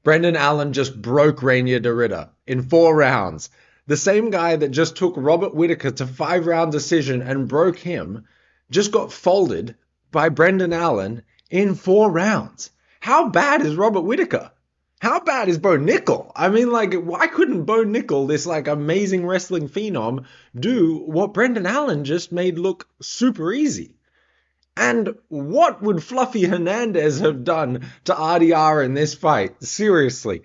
Brendan Allen just broke Reinier De Ridder in 4 rounds. The same guy that just took Robert Whittaker to 5 round decision and broke him just got folded by Brendan Allen in 4 rounds. How bad is Robert Whittaker? How bad is Bo Nickel? I mean, like, why couldn't Bo Nickel, this like amazing wrestling phenom, do what Brendan Allen just made look super easy? And what would Fluffy Hernandez have done to RDR in this fight? Seriously.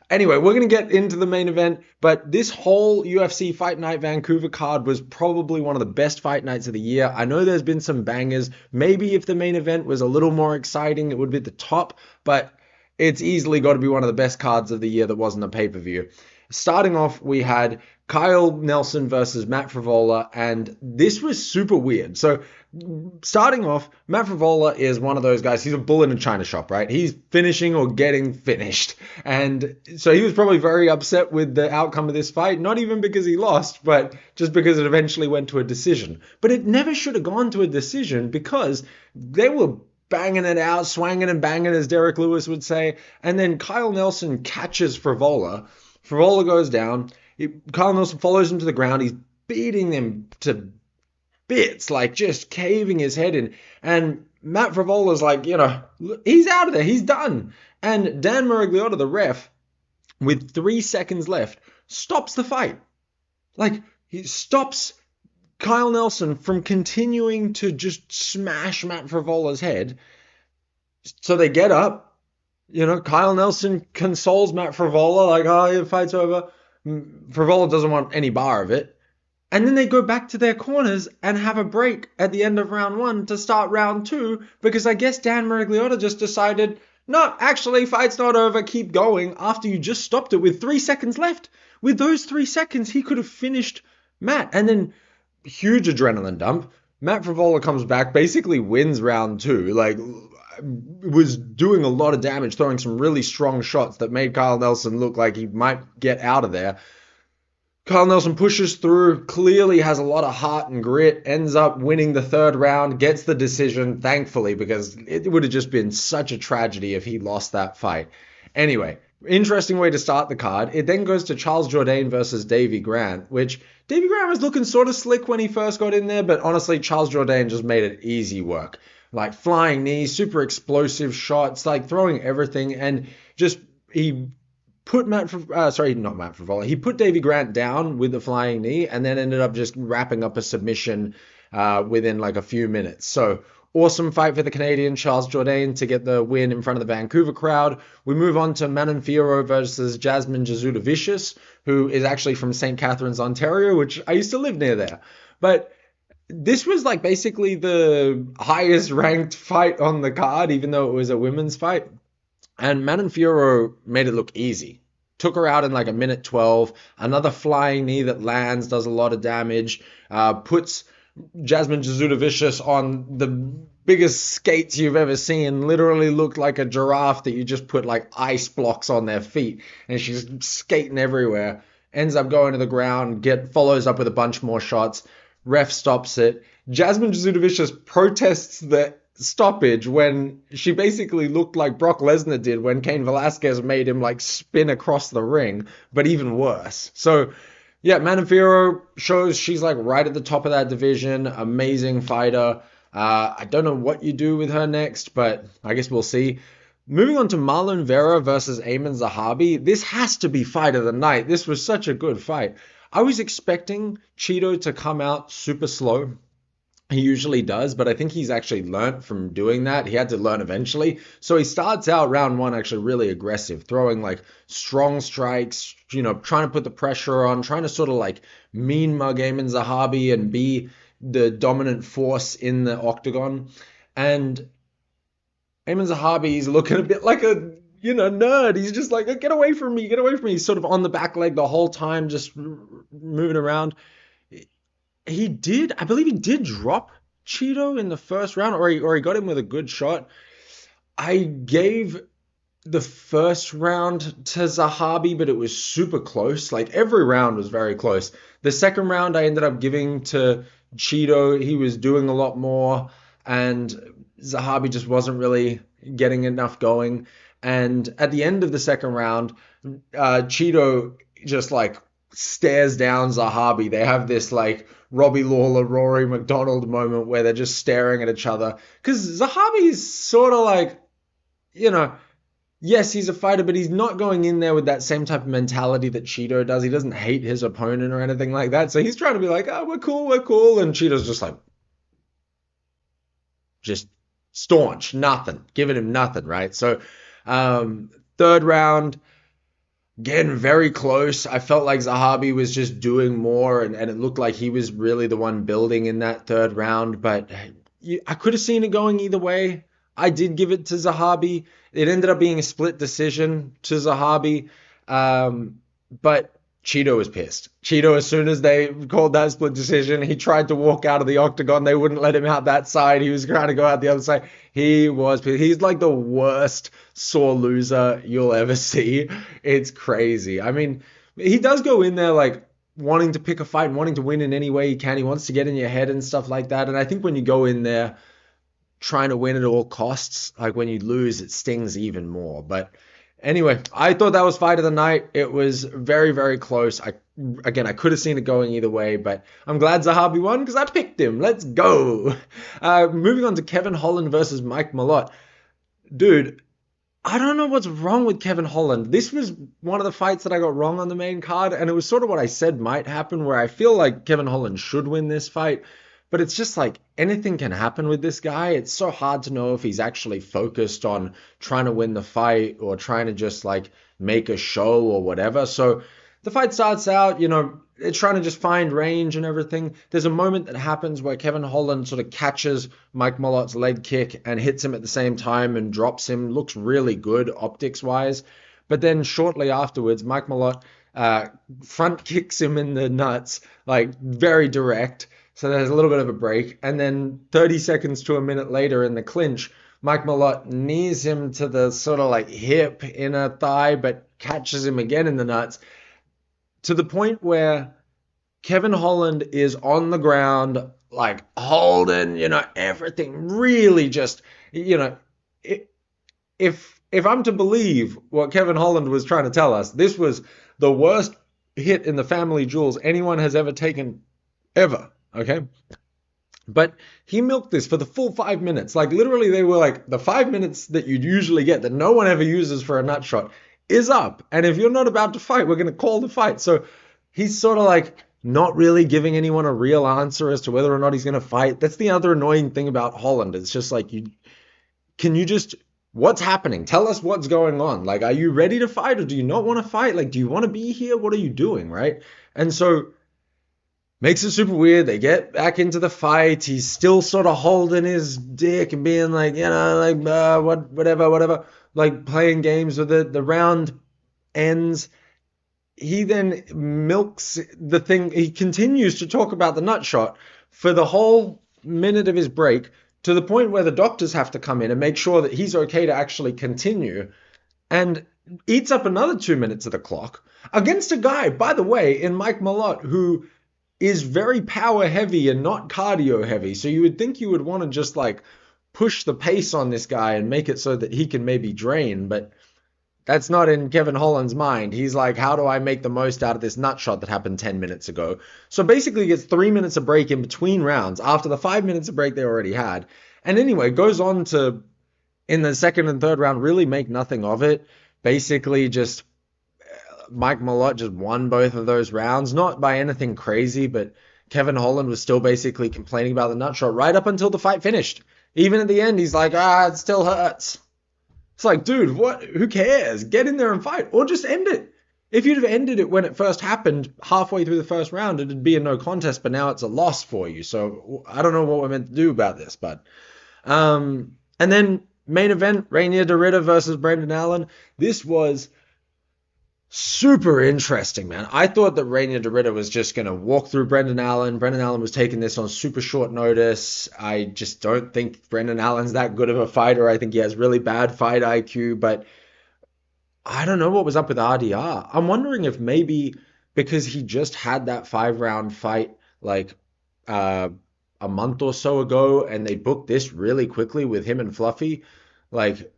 Anyway, we're going to get into the main event, but this whole UFC Fight Night Vancouver card was probably one of the best fight nights of the year. I know there's been some bangers. Maybe if the main event was a little more exciting, it would be at the top, but it's easily got to be one of the best cards of the year that wasn't a pay-per-view. Starting off, we had Kyle Nelson versus Matt Frevola, and this was super weird. So starting off, Matt Frevola is one of those guys, he's a bull in a china shop, right? He's finishing or getting finished. And so he was probably very upset with the outcome of this fight, not even because he lost, but just because it eventually went to a decision. But it never should have gone to a decision because they were banging it out, swanging and banging, as Derek Lewis would say. And then Kyle Nelson catches Frevola. Frevola goes down. Kyle Nelson follows him to the ground. He's beating him to bits, like just caving his head in. And Matt Frevola's like, he's out of there. He's done. And Dan Maragliotta, the ref, with 3 seconds left, stops the fight. Like, he stops Kyle Nelson from continuing to just smash Matt Frevola's head. So they get up. Kyle Nelson consoles Matt Frevola, like, oh, your fight's over. Frevola doesn't want any bar of it. And then they go back to their corners and have a break at the end of round 1 to start round 2, because I guess Dan Maragliotta just decided, no, actually, fight's not over, keep going, after you just stopped it with 3 seconds left. With those 3 seconds, he could have finished Matt. And then, huge adrenaline dump. Matt Frevola comes back, basically wins round 2, like, was doing a lot of damage, throwing some really strong shots that made Kyle Nelson look like he might get out of there. Kyle Nelson pushes through, clearly has a lot of heart and grit, ends up winning the 3rd round, gets the decision, thankfully, because it would have just been such a tragedy if he lost that fight. Anyway, interesting way to start the card. It then goes to Charles Jourdain versus Davey Grant, which Davey Grant was looking sort of slick when he first got in there, but honestly, Charles Jourdain just made it easy work. Like flying knees, super explosive shots, like throwing everything, and just he put he put Davey Grant down with the flying knee, and then ended up just wrapping up a submission within like a few minutes. So awesome fight for the Canadian Charles Jourdain to get the win in front of the Vancouver crowd. We move on to Manon Fiorot versus Jasmine Jasudavicius, who is actually from St. Catharines, Ontario, which I used to live near there. But this was like basically the highest ranked fight on the card, even though it was a women's fight. And Manon Fiorot made it look easy. Took her out in like a minute 12. Another flying knee that lands, does a lot of damage. Puts Jasmine Jasudavicius on the biggest skates you've ever seen. Literally looked like a giraffe that you just put like ice blocks on their feet. And she's skating everywhere. Ends up going to the ground, follows up with a bunch more shots. Ref stops it. Jasmine Jasudavicius protests the stoppage when she basically looked like Brock Lesnar did when Cain Velasquez made him like spin across the ring, but even worse. So yeah, Manon Fiorot shows she's like right at the top of that division. Amazing fighter. I don't know what you do with her next, but I guess we'll see. Moving on to Marlon Vera versus Aiemann Zahabi. This has to be fight of the night. This was such a good fight. I was expecting Chito to come out super slow. He usually does, but I think he's actually learnt from doing that. He had to learn eventually. So he starts out round 1 actually really aggressive, throwing like strong strikes, trying to put the pressure on, trying to sort of like mean mug Aiemann Zahabi and be the dominant force in the octagon. And Aiemann Zahabi is looking a bit like a nerd. He's just like, get away from me, get away from me. He's sort of on the back leg the whole time, just moving around. I believe he did drop Chito in the first round, or he got him with a good shot. I gave the first round to Zahabi, but it was super close. Like every round was very close. The second round I ended up giving to Chito. He was doing a lot more, and Zahabi just wasn't really getting enough going. And at the end of the second round, Chito just like stares down Zahabi. They have this like Robbie Lawler, Rory McDonald moment where they're just staring at each other. Because Zahabi's sort of like, you know, yes, he's a fighter, but he's not going in there with that same type of mentality that Chito does. He doesn't hate his opponent or anything like that. So he's trying to be like, oh, we're cool, we're cool. And Chito's just like, just staunch, nothing, giving him nothing, right? So third round, getting very close. I felt like Zahabi was just doing more, and it looked like he was really the one building in that third round. But I could have seen it going either way. I did give it to Zahabi. It ended up being a split decision to Zahabi. But Chito was pissed. Chito, as soon as they called that split decision, he tried to walk out of the octagon. They wouldn't let him out that side. He was trying to go out the other side. He was pissed. He's like the worst sore loser you'll ever see. It's crazy. I mean, he does go in there like wanting to pick a fight and wanting to win in any way he can. He wants to get in your head and stuff like that. And I think when you go in there trying to win at all costs, like when you lose, it stings even more. But anyway, I thought that was fight of the night. It was very, very close. I could have seen it going either way, but I'm glad Zahabi won because I picked him. Let's go. Moving on to Kevin Holland versus Mike Mallott. Dude, I don't know what's wrong with Kevin Holland. This was one of the fights that I got wrong on the main card, and it was sort of what I said might happen, where I feel like Kevin Holland should win this fight. But it's just like anything can happen with this guy. It's so hard to know if he's actually focused on trying to win the fight or trying to just like make a show or whatever. So the fight starts out, it's trying to just find range and everything. There's a moment that happens where Kevin Holland sort of catches Mike Mallott's leg kick and hits him at the same time and drops him. Looks really good optics wise. But then shortly afterwards, Mike Mallott front kicks him in the nuts, like very direct. So there's a little bit of a break. And then 30 seconds to a minute later in the clinch, Mike Mallott knees him to the sort of like hip, inner thigh, but catches him again in the nuts, to the point where Kevin Holland is on the ground, like holding, everything really just, if I'm to believe what Kevin Holland was trying to tell us, this was the worst hit in the family jewels anyone has ever taken, ever. Okay. But he milked this for the full 5 minutes. Like literally they were like the 5 minutes that you'd usually get that no one ever uses for a nut shot is up. And if you're not about to fight, we're going to call the fight. So he's sort of like not really giving anyone a real answer as to whether or not he's going to fight. That's the other annoying thing about Holland. It's just like, what's happening? Tell us what's going on. Like, are you ready to fight or do you not want to fight? Like, do you want to be here? What are you doing? Right. And so makes it super weird. They get back into the fight. He's still sort of holding his dick and being like, whatever, like playing games with it. The round ends. He then milks the thing. He continues to talk about the nut shot for the whole minute of his break, to the point where the doctors have to come in and make sure that he's okay to actually continue, and eats up another 2 minutes of the clock against a guy, by the way, in Mike Mallott, who is very power heavy and not cardio heavy. So you would think you would want to just like push the pace on this guy and make it so that he can maybe drain, but that's not in Kevin Holland's mind. He's like, how do I make the most out of this nut shot that happened 10 minutes ago? So basically he gets 3 minutes of break in between rounds after the 5 minutes of break they already had. And anyway, goes on to, in the second and third round, really make nothing of it. Basically just Mike Mallott just won both of those rounds, not by anything crazy, but Kevin Holland was still basically complaining about the nut shot right up until the fight finished. Even at the end, he's like, it still hurts. It's like, dude, what? Who cares? Get in there and fight, or just end it. If you'd have ended it when it first happened, halfway through the first round, it'd be a no contest, but now it's a loss for you. So I don't know what we're meant to do about this, but and then main event, Reinier De Ridder versus Brendan Allen. This was super interesting, man. I thought that Reinier De Ridder was just going to walk through Brendan Allen. Brendan Allen was taking this on super short notice. I just don't think Brendan Allen's that good of a fighter. I think he has really bad fight IQ, but I don't know what was up with RDR. I'm wondering if maybe because he just had that 5-round fight like a month or so ago and they booked this really quickly with him and Fluffy, like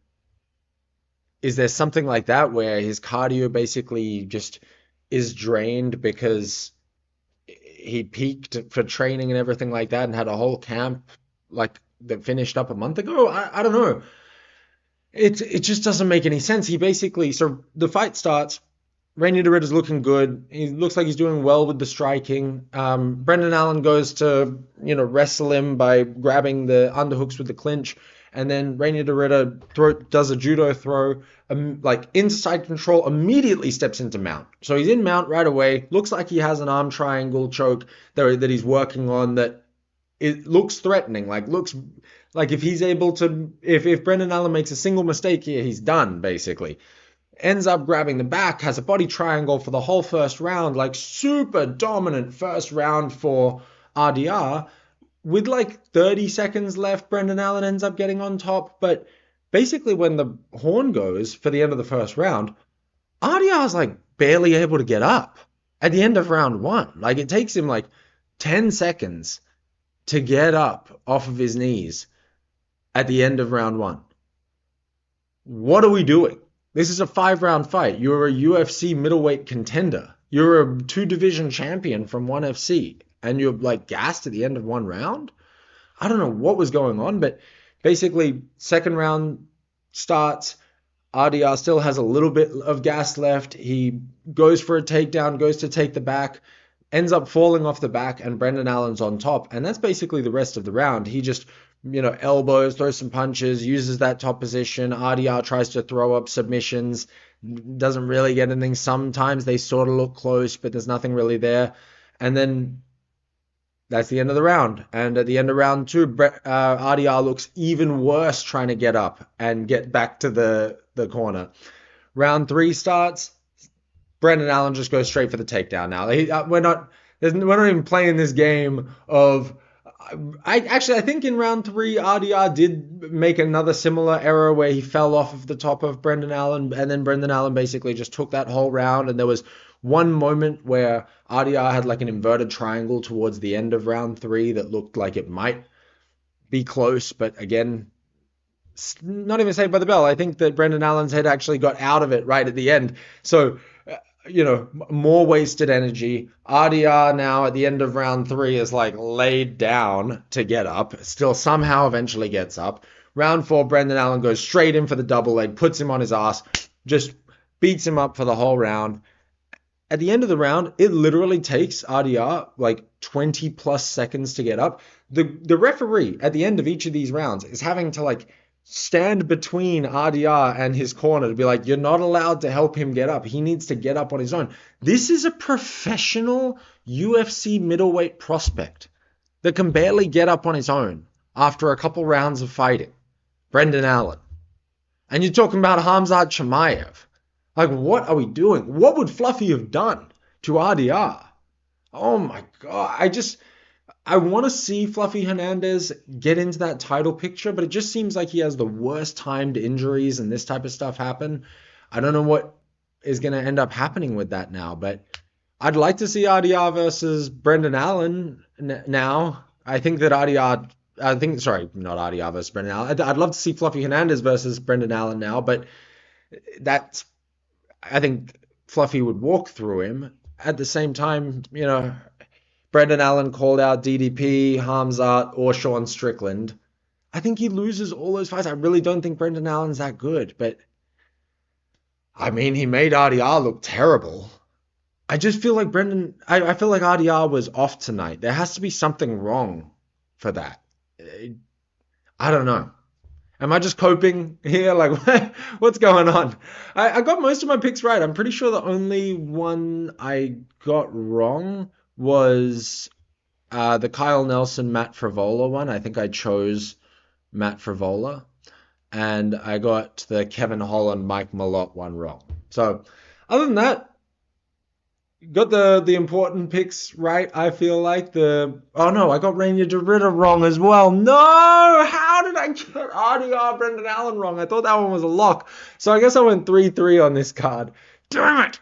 is there something like that where his cardio basically just is drained because he peaked for training and everything like that and had a whole camp like that finished up a month ago? I don't know. It just doesn't make any sense. He basically, so the fight starts. Reinier De Ridder's looking good. He looks like he's doing well with the striking. Brendan Allen goes to, wrestle him by grabbing the underhooks with the clinch. And then Reinier De Ridder does a judo throw, like inside control, immediately steps into mount. So he's in mount right away. Looks like he has an arm triangle choke that he's working on that it looks threatening. Looks like if he's able to, if Brendan Allen makes a single mistake here, he's done, basically. Ends up grabbing the back, has a body triangle for the whole first round, like super dominant first round for RDR. With like 30 seconds left, Brendan Allen ends up getting on top. But basically when the horn goes for the end of the first round, RDR is like barely able to get up at the end of round one. Like it takes him like 10 seconds to get up off of his knees at the end of round one. What are we doing? This is a 5-round fight. You're a UFC middleweight contender. You're a 2-division champion from ONE FC, and you're like gassed at the end of one round? I don't know what was going on, but basically second round starts. RDR still has a little bit of gas left. He goes for a takedown, goes to take the back, ends up falling off the back, and Brendan Allen's on top. And that's basically the rest of the round. He just elbows, throws some punches, uses that top position. RDR tries to throw up submissions, doesn't really get anything. Sometimes they sort of look close, but there's nothing really there. And then that's the end of the round. And at the end of round two, RDR looks even worse trying to get up and get back to the corner. Round three starts. Brendan Allen just goes straight for the takedown now. We're not even playing this game of... I think in round three, RDR did make another similar error where he fell off of the top of Brendan Allen, and then Brendan Allen basically just took that whole round. And there was one moment where RDR had like an inverted triangle towards the end of round three that looked like it might be close, but again, not even saved by the bell. I think that Brendan Allen's head actually got out of it right at the end. So, more wasted energy. RDR now at the end of round three is like laid down to get up. Still somehow eventually gets up. Round four, Brendan Allen goes straight in for the double leg, puts him on his ass, just beats him up for the whole round. At the end of the round, it literally takes RDR like 20 plus seconds to get up. The referee at the end of each of these rounds is having to like stand between RDR and his corner to be like, you're not allowed to help him get up. He needs to get up on his own. This is a professional UFC middleweight prospect that can barely get up on his own after a couple rounds of fighting. Brendan Allen. And you're talking about Khamzat Chimaev. Like, what are we doing? What would Fluffy have done to RDR? Oh my God. I want to see Fluffy Hernandez get into that title picture, but it just seems like he has the worst timed injuries and this type of stuff happen. I don't know what is going to end up happening with that now, but I'd like to see RDR versus Brendan Allen now. I think that not RDR versus Brendan Allen. I'd love to see Fluffy Hernandez versus Brendan Allen now, but I think Fluffy would walk through him. At the same time, Brendan Allen called out DDP, Khamzat, or Sean Strickland. I think he loses all those fights. I really don't think Brendan Allen's that good, but I mean, he made RDR look terrible. I just feel like I feel like RDR was off tonight. There has to be something wrong for that. I don't know. Am I just coping here? Like, what's going on? I got most of my picks right. I'm pretty sure the only one I got wrong was the Kyle Nelson, Matt Frevola one. I think I chose Matt Frevola. And I got the Kevin Holland, Mike Mallott one wrong. So, other than that, got the important picks right, I feel like. I got Reinier De Ridder wrong as well. No! How did I get RDR Brendan Allen wrong? I thought that one was a lock. So I guess I went 3-3 on this card. Damn it!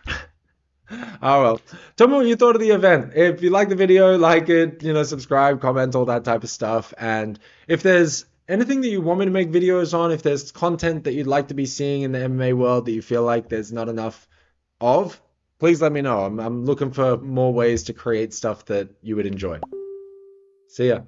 Oh well. Tell me what you thought of the event. If you like the video, like it, subscribe, comment, all that type of stuff. And if there's Anything that you want me to make videos on, if there's content that you'd like to be seeing in the MMA world that you feel like there's not enough of, please let me know. I'm looking for more ways to create stuff that you would enjoy. See ya.